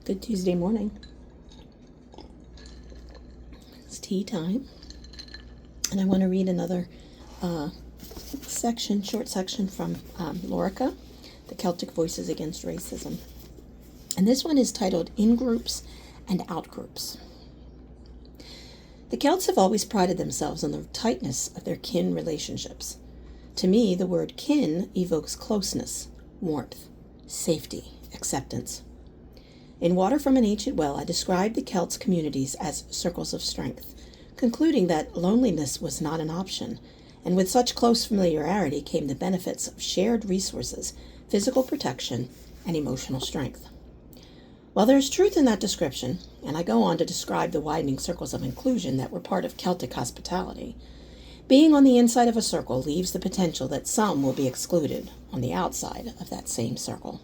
Good Tuesday morning. It's tea time. And I want to read another short section from Lorica, the Celtic Voices Against Racism. And this one is titled In Groups and Outgroups. The Celts have always prided themselves on the tightness of their kin relationships. To me, the word kin evokes closeness, warmth, safety, acceptance. In Water from an Ancient Well, I described the Celts' communities as circles of strength, concluding that loneliness was not an option, and with such close familiarity came the benefits of shared resources, physical protection, and emotional strength. While there is truth in that description, and I go on to describe the widening circles of inclusion that were part of Celtic hospitality, being on the inside of a circle leaves the potential that some will be excluded on the outside of that same circle.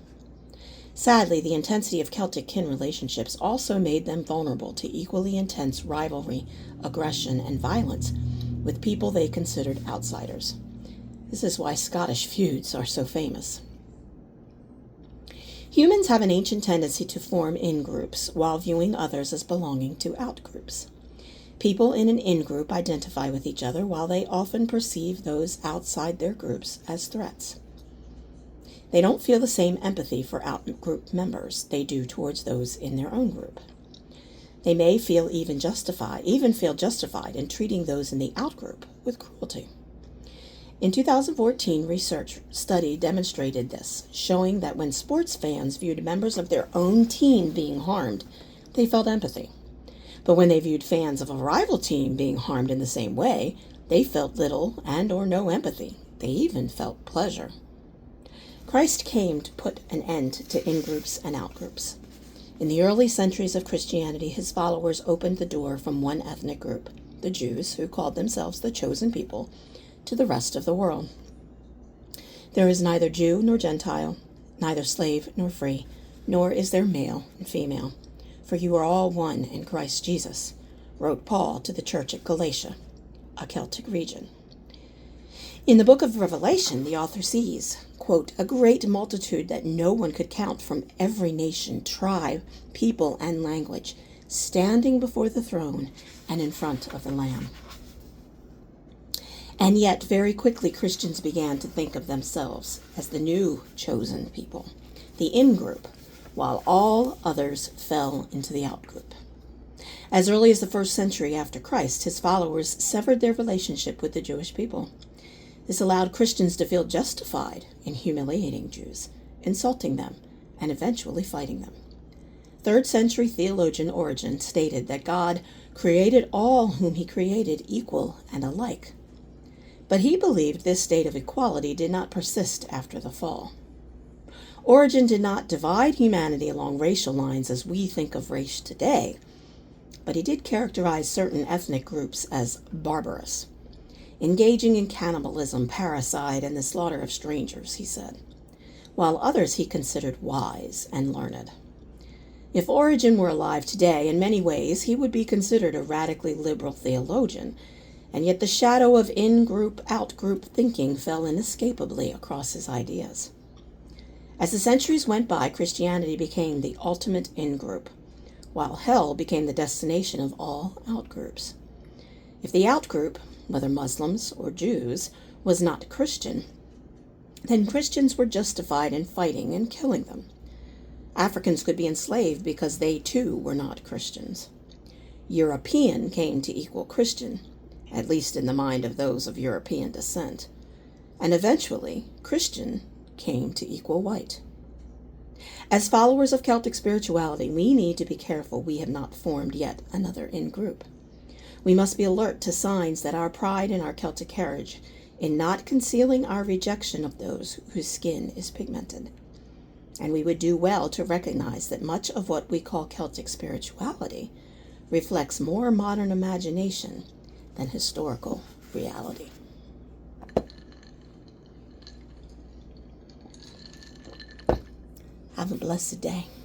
Sadly, the intensity of Celtic kin relationships also made them vulnerable to equally intense rivalry, aggression, and violence with people they considered outsiders. This is why Scottish feuds are so famous. Humans have an ancient tendency to form in-groups while viewing others as belonging to out-groups. People in an in-group identify with each other while they often perceive those outside their groups as threats. They don't feel the same empathy for out-group members they do towards those in their own group. They may feel even justified in treating those in the out-group with cruelty. In 2014, research study demonstrated this, showing that when sports fans viewed members of their own team being harmed, they felt empathy. But when they viewed fans of a rival team being harmed in the same way, they felt little and or no empathy. They even felt pleasure. Christ came to put an end to in-groups and out-groups. In the early centuries of Christianity, his followers opened the door from one ethnic group, the Jews, who called themselves the chosen people, to the rest of the world. There is neither Jew nor Gentile, neither slave nor free, nor is there male and female, for you are all one in Christ Jesus, wrote Paul to the church at Galatia, a Celtic region. In the book of Revelation, the author sees, quote, a great multitude that no one could count from every nation, tribe, people, and language, standing before the throne and in front of the Lamb. And yet, very quickly, Christians began to think of themselves as the new chosen people, the in-group, while all others fell into the out-group. As early as the 1st century after Christ, his followers severed their relationship with the Jewish people. This allowed Christians to feel justified in humiliating Jews, insulting them, and eventually fighting them. 3rd century theologian Origen stated that God created all whom he created equal and alike. But he believed this state of equality did not persist after the fall. Origen did not divide humanity along racial lines as we think of race today, but he did characterize certain ethnic groups as barbarous, engaging in cannibalism, parricide, and the slaughter of strangers, he said, while others he considered wise and learned. If Origen were alive today, in many ways he would be considered a radically liberal theologian, and yet the shadow of in-group, out-group thinking fell inescapably across his ideas. As the centuries went by, Christianity became the ultimate in-group, while hell became the destination of all out-groups. If the out-group, whether Muslims or Jews, was not Christian, then Christians were justified in fighting and killing them. Africans could be enslaved because they too were not Christians. European came to equal Christian, at least in the mind of those of European descent, and eventually Christian came to equal white. As followers of Celtic spirituality, we need to be careful we have not formed yet another in-group. We must be alert to signs that our pride in our Celtic heritage in not concealing our rejection of those whose skin is pigmented. And we would do well to recognize that much of what we call Celtic spirituality reflects more modern imagination than historical reality. Have a blessed day.